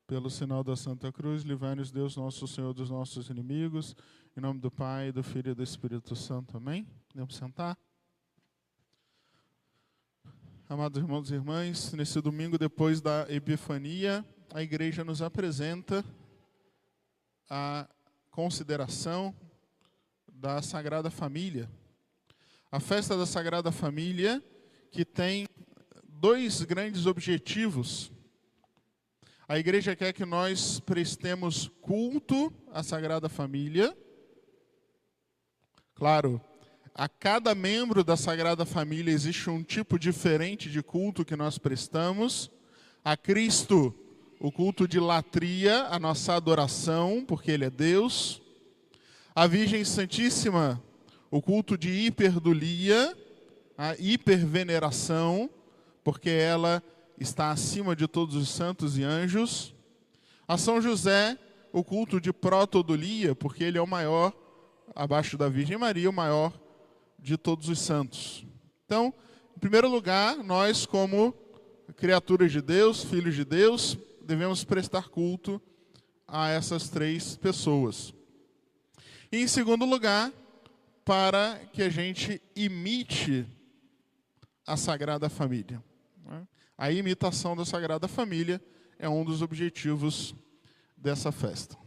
Pelo sinal da Santa Cruz, livrai-nos Deus, nosso Senhor, dos nossos inimigos. Em nome do Pai, do Filho e do Espírito Santo. Amém? Podemos sentar? Amados irmãos e irmãs, nesse domingo depois da Epifania, a igreja nos apresenta a consideração da Sagrada Família. A festa da Sagrada Família, que tem dois grandes objetivos. A igreja quer que nós prestemos culto à Sagrada Família. Claro, a cada membro da Sagrada Família existe um tipo diferente de culto que nós prestamos. A Cristo, o culto de latria, a nossa adoração, porque Ele é Deus. A Virgem Santíssima, o culto de hiperdulia, a hiperveneração, porque ela está acima de todos os santos e anjos. A São José, o culto de protodulia, porque ele é o maior, abaixo da Virgem Maria, o maior de todos os santos. Então, em primeiro lugar, nós como criaturas de Deus, filhos de Deus, devemos prestar culto a essas três pessoas. E em segundo lugar, para que a gente imite a Sagrada Família. A imitação da Sagrada Família é um dos objetivos dessa festa.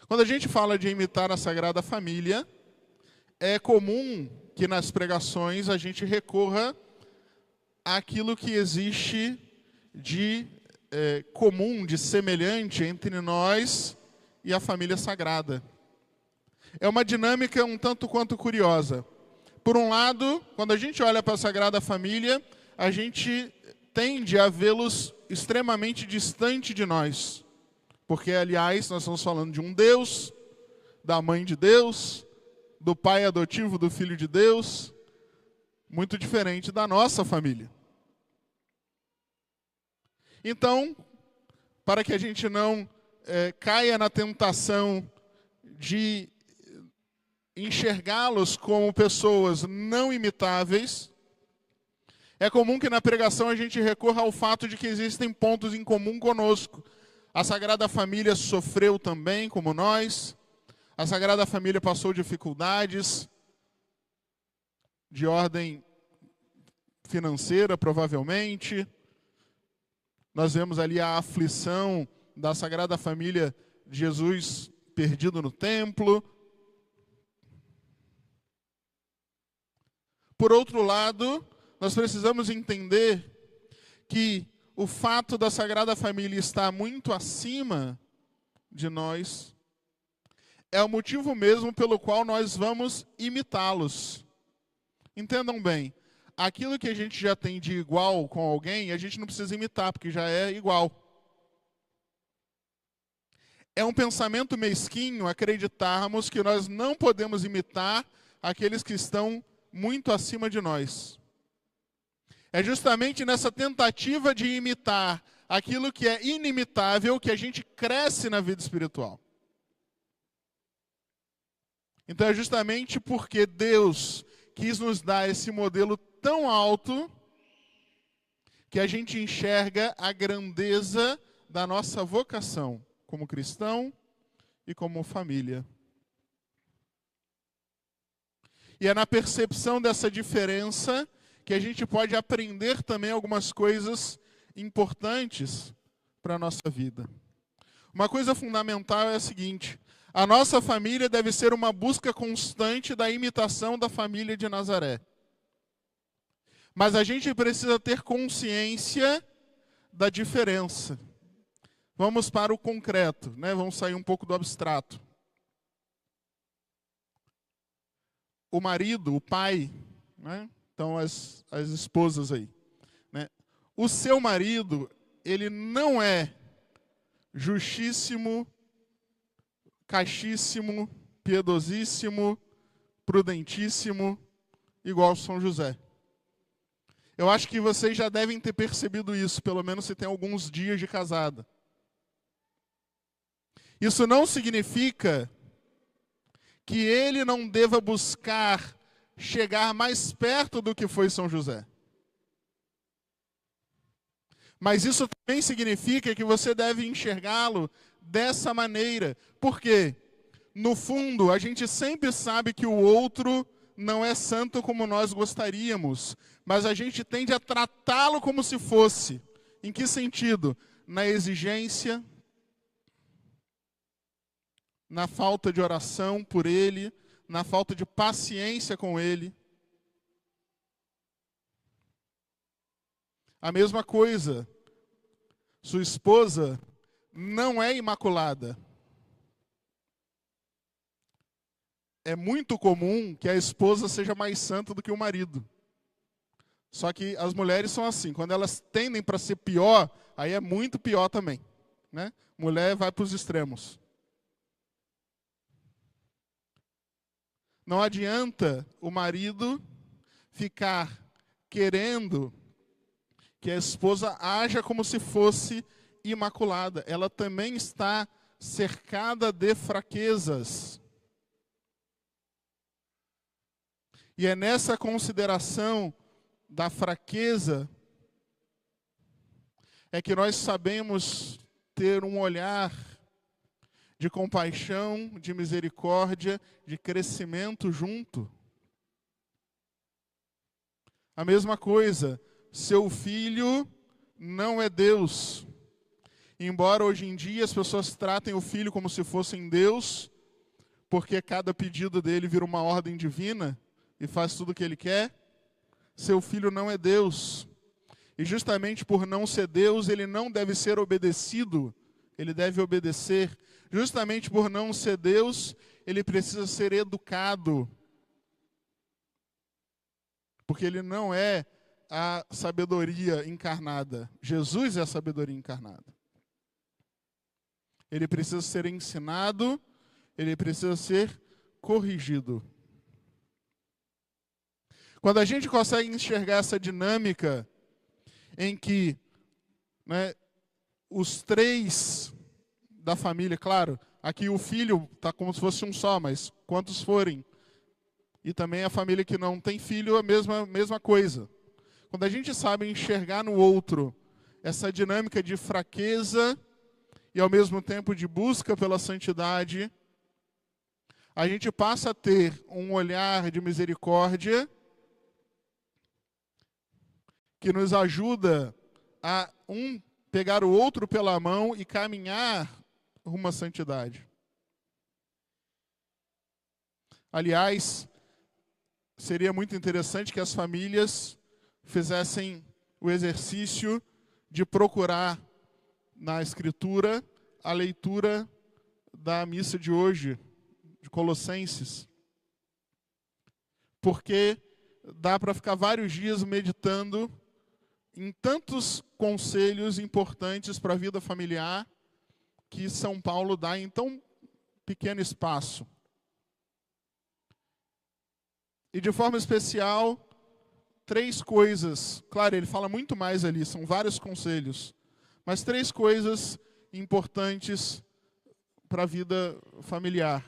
Quando a gente fala de imitar a Sagrada Família, é comum que nas pregações a gente recorra àquilo que existe de comum, de semelhante entre nós e a família sagrada. É uma dinâmica um tanto quanto curiosa. Por um lado, quando a gente olha para a Sagrada Família, a gente tende a vê-los extremamente distante de nós. Porque, aliás, nós estamos falando de um Deus, da mãe de Deus, do pai adotivo do Filho de Deus, muito diferente da nossa família. Então, para que a gente não caia na tentação de enxergá-los como pessoas não imitáveis, é comum que na pregação a gente recorra ao fato de que existem pontos em comum conosco. A Sagrada Família sofreu também, como nós. A Sagrada Família passou dificuldades de ordem financeira, provavelmente. Nós vemos ali a aflição da Sagrada Família de Jesus perdido no templo. Por outro lado, nós precisamos entender que o fato da Sagrada Família estar muito acima de nós é o motivo mesmo pelo qual nós vamos imitá-los. Entendam bem, aquilo que a gente já tem de igual com alguém, a gente não precisa imitar, porque já é igual. É um pensamento mesquinho acreditarmos que nós não podemos imitar aqueles que estão muito acima de nós. É justamente nessa tentativa de imitar aquilo que é inimitável que a gente cresce na vida espiritual. Então é justamente porque Deus quis nos dar esse modelo tão alto que a gente enxerga a grandeza da nossa vocação como cristão e como família. E é na percepção dessa diferença que a gente pode aprender também algumas coisas importantes para a nossa vida. Uma coisa fundamental é a seguinte: a nossa família deve ser uma busca constante da imitação da família de Nazaré. Mas a gente precisa ter consciência da diferença. Vamos para o concreto, né? Vamos sair um pouco do abstrato. O marido, o pai, né? Então as esposas aí, né? O seu marido, ele não é justíssimo, caixíssimo, piedosíssimo, prudentíssimo, igual São José. Eu acho que vocês já devem ter percebido isso, pelo menos se tem alguns dias de casada. Isso não significa que ele não deva buscar chegar mais perto do que foi São José. Mas isso também significa que você deve enxergá-lo dessa maneira. Por quê? No fundo, a gente sempre sabe que o outro não é santo como nós gostaríamos, mas a gente tende a tratá-lo como se fosse. Em que sentido? Na exigência, na falta de oração por ele, na falta de paciência com ele. A mesma coisa, sua esposa não é imaculada. É muito comum que a esposa seja mais santa do que o marido. Só que as mulheres são assim, quando elas tendem para ser pior, aí é muito pior também, né? Mulher vai para os extremos. Não adianta o marido ficar querendo que a esposa haja como se fosse imaculada. Ela também está cercada de fraquezas. E é nessa consideração da fraqueza é que nós sabemos ter um olhar de compaixão, de misericórdia, de crescimento junto. A mesma coisa, seu filho não é Deus. Embora hoje em dia as pessoas tratem o filho como se fossem Deus, porque cada pedido dele vira uma ordem divina e faz tudo o que ele quer, seu filho não é Deus. E justamente por não ser Deus, ele não deve ser obedecido, ele deve obedecer. Justamente por não ser Deus, ele precisa ser educado. Porque ele não é a sabedoria encarnada. Jesus é a sabedoria encarnada. Ele precisa ser ensinado, ele precisa ser corrigido. Quando a gente consegue enxergar essa dinâmica em que, né, os três da família, claro, aqui o filho está como se fosse um só, mas quantos forem, e também a família que não tem filho, a mesma coisa. Quando a gente sabe enxergar no outro essa dinâmica de fraqueza e ao mesmo tempo de busca pela santidade, a gente passa a ter um olhar de misericórdia que nos ajuda a pegar o outro pela mão e caminhar rumo à santidade. Aliás, seria muito interessante que as famílias fizessem o exercício de procurar na Escritura a leitura da missa de hoje, de Colossenses. Porque dá para ficar vários dias meditando em tantos conselhos importantes para a vida familiar que São Paulo dá em tão pequeno espaço. E de forma especial, 3 coisas. Claro, ele fala muito mais ali, são vários conselhos. Mas 3 coisas importantes para a vida familiar.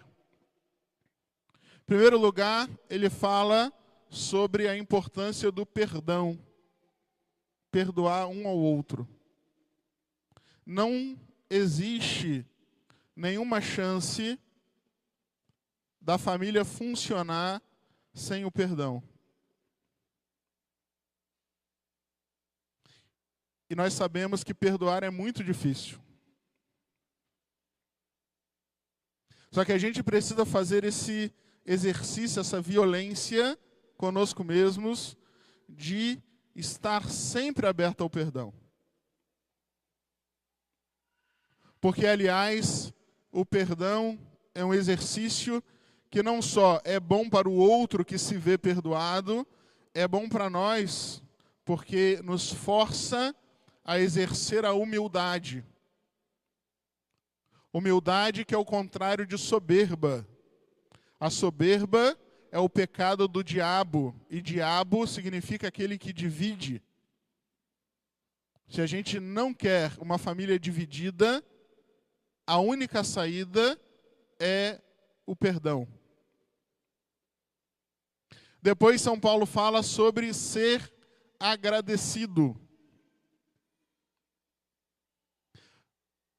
Em primeiro lugar, ele fala sobre a importância do perdão. Perdoar um ao outro. Não existe nenhuma chance da família funcionar sem o perdão. E nós sabemos que perdoar é muito difícil. Só que a gente precisa fazer esse exercício, essa violência conosco mesmos, de estar sempre aberto ao perdão. Porque, aliás, o perdão é um exercício que não só é bom para o outro que se vê perdoado, é bom para nós, porque nos força a exercer a humildade. Humildade que é o contrário de soberba. A soberba é o pecado do diabo, e diabo significa aquele que divide. Se a gente não quer uma família dividida, a única saída é o perdão. Depois São Paulo fala sobre ser agradecido.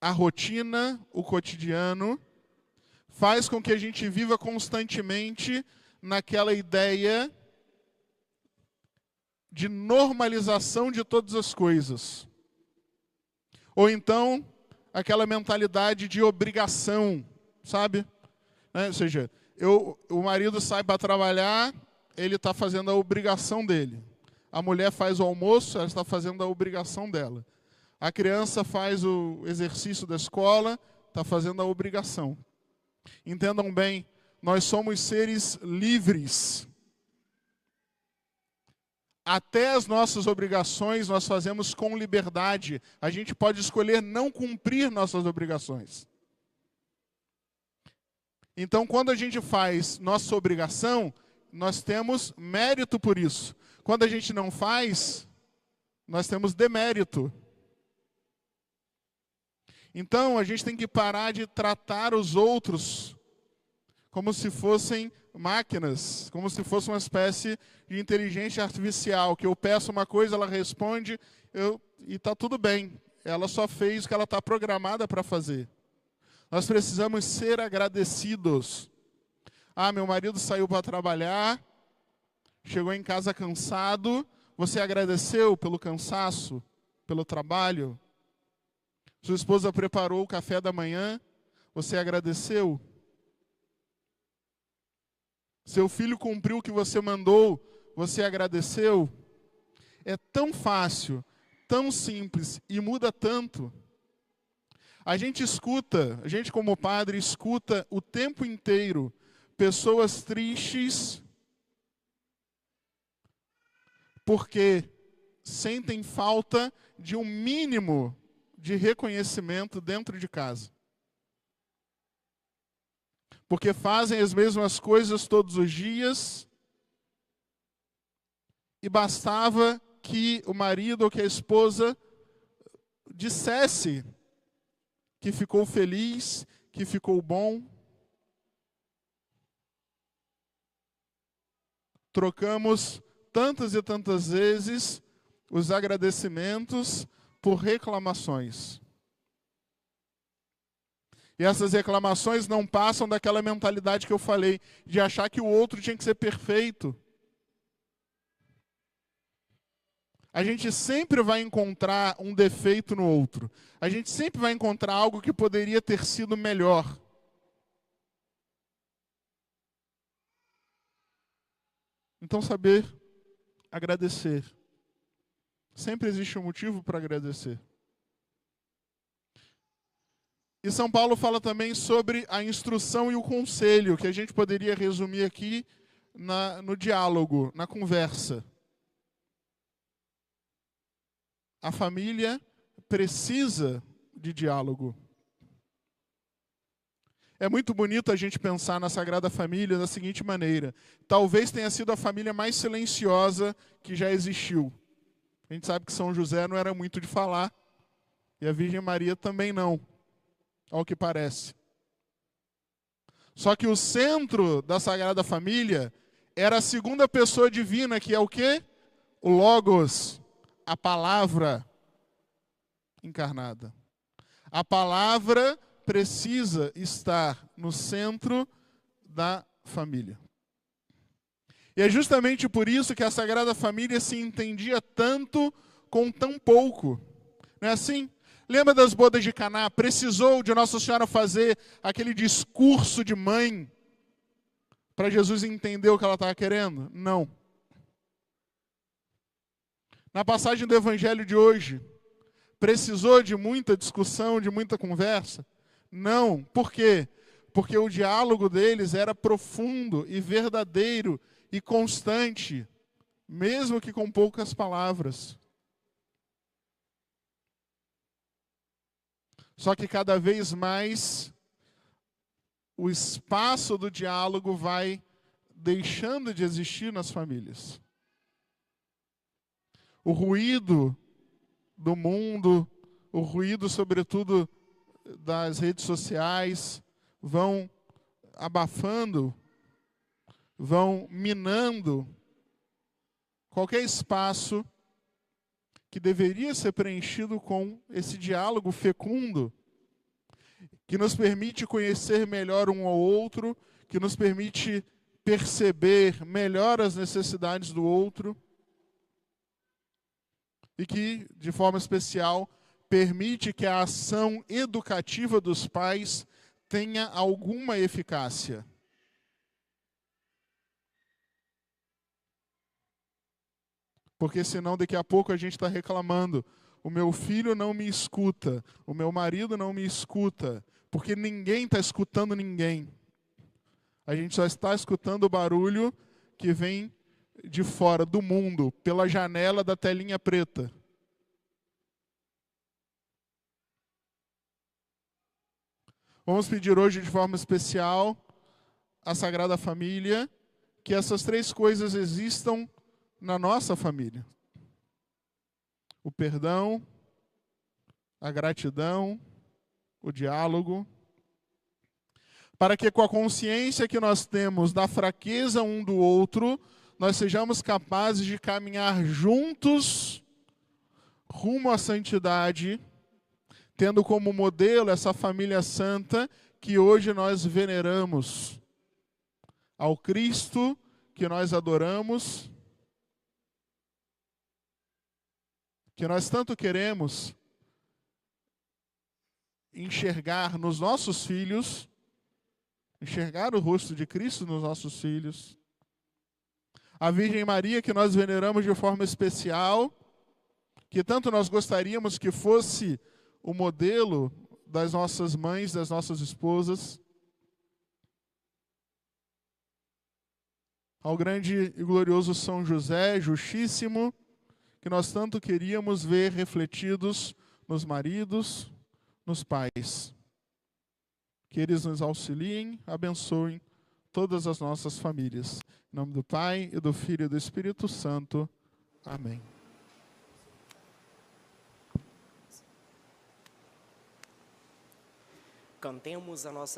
a rotina, o cotidiano, faz com que a gente viva constantemente naquela ideia de normalização de todas as coisas. Ou então, aquela mentalidade de obrigação, sabe? Ou seja, o marido sai para trabalhar, ele está fazendo a obrigação dele. A mulher faz o almoço, ela está fazendo a obrigação dela. A criança faz o exercício da escola, está fazendo a obrigação. Entendam bem, nós somos seres livres. Até as nossas obrigações nós fazemos com liberdade. A gente pode escolher não cumprir nossas obrigações. Então, quando a gente faz nossa obrigação, nós temos mérito por isso. Quando a gente não faz, nós temos demérito. Então, a gente tem que parar de tratar os outros como se fossem máquinas, como se fosse uma espécie de inteligência artificial, que eu peço uma coisa, ela responde, e está tudo bem. Ela só fez o que ela está programada para fazer. Nós precisamos ser agradecidos. Ah, meu marido saiu para trabalhar, chegou em casa cansado, você agradeceu pelo cansaço, pelo trabalho? Sua esposa preparou o café da manhã, você agradeceu? Seu filho cumpriu o que você mandou, você agradeceu? É tão fácil, tão simples e muda tanto. A gente como padre, escuta o tempo inteiro pessoas tristes porque sentem falta de um mínimo de reconhecimento dentro de casa. Porque fazem as mesmas coisas todos os dias e bastava que o marido ou que a esposa dissesse que ficou feliz, que ficou bom. Trocamos tantas e tantas vezes os agradecimentos por reclamações. E essas reclamações não passam daquela mentalidade que eu falei, de achar que o outro tinha que ser perfeito. A gente sempre vai encontrar um defeito no outro. A gente sempre vai encontrar algo que poderia ter sido melhor. Então, saber agradecer. Sempre existe um motivo para agradecer. E São Paulo fala também sobre a instrução e o conselho, que a gente poderia resumir aqui no diálogo, na conversa. A família precisa de diálogo. É muito bonito a gente pensar na Sagrada Família da seguinte maneira. Talvez tenha sido a família mais silenciosa que já existiu. A gente sabe que São José não era muito de falar, e a Virgem Maria também não, ao que parece. Só que o centro da Sagrada Família era a segunda pessoa divina, que é o quê? O Logos, a palavra encarnada. A palavra precisa estar no centro da família. E é justamente por isso que a Sagrada Família se entendia tanto com tão pouco. Não é assim? Lembra das bodas de Caná? Precisou de Nossa Senhora fazer aquele discurso de mãe para Jesus entender o que ela estava querendo? Não. Na passagem do Evangelho de hoje, precisou de muita discussão, de muita conversa? Não. Por quê? Porque o diálogo deles era profundo e verdadeiro e constante, mesmo que com poucas palavras. Só que cada vez mais o espaço do diálogo vai deixando de existir nas famílias. O ruído do mundo, o ruído, sobretudo, das redes sociais, vão abafando, vão minando qualquer espaço que deveria ser preenchido com esse diálogo fecundo que nos permite conhecer melhor um ao outro, que nos permite perceber melhor as necessidades do outro e que, de forma especial, permite que a ação educativa dos pais tenha alguma eficácia. Porque senão daqui a pouco a gente está reclamando. O meu filho não me escuta, o meu marido não me escuta, porque ninguém está escutando ninguém. A gente só está escutando o barulho que vem de fora do mundo, pela janela da telinha preta. Vamos pedir hoje de forma especial à Sagrada Família que essas três coisas existam na nossa família: o perdão, a gratidão, o diálogo, para que com a consciência que nós temos da fraqueza um do outro, nós sejamos capazes de caminhar juntos rumo à santidade, tendo como modelo essa família santa que hoje nós veneramos, ao Cristo que nós adoramos, que nós tanto queremos enxergar nos nossos filhos, enxergar o rosto de Cristo nos nossos filhos. A Virgem Maria, que nós veneramos de forma especial, que tanto nós gostaríamos que fosse o modelo das nossas mães, das nossas esposas. Ao grande e glorioso São José, justíssimo, que nós tanto queríamos ver refletidos nos maridos, nos pais. Que eles nos auxiliem, abençoem todas as nossas famílias. Em nome do Pai, e do Filho e do Espírito Santo. Amém. Cantemos a nossa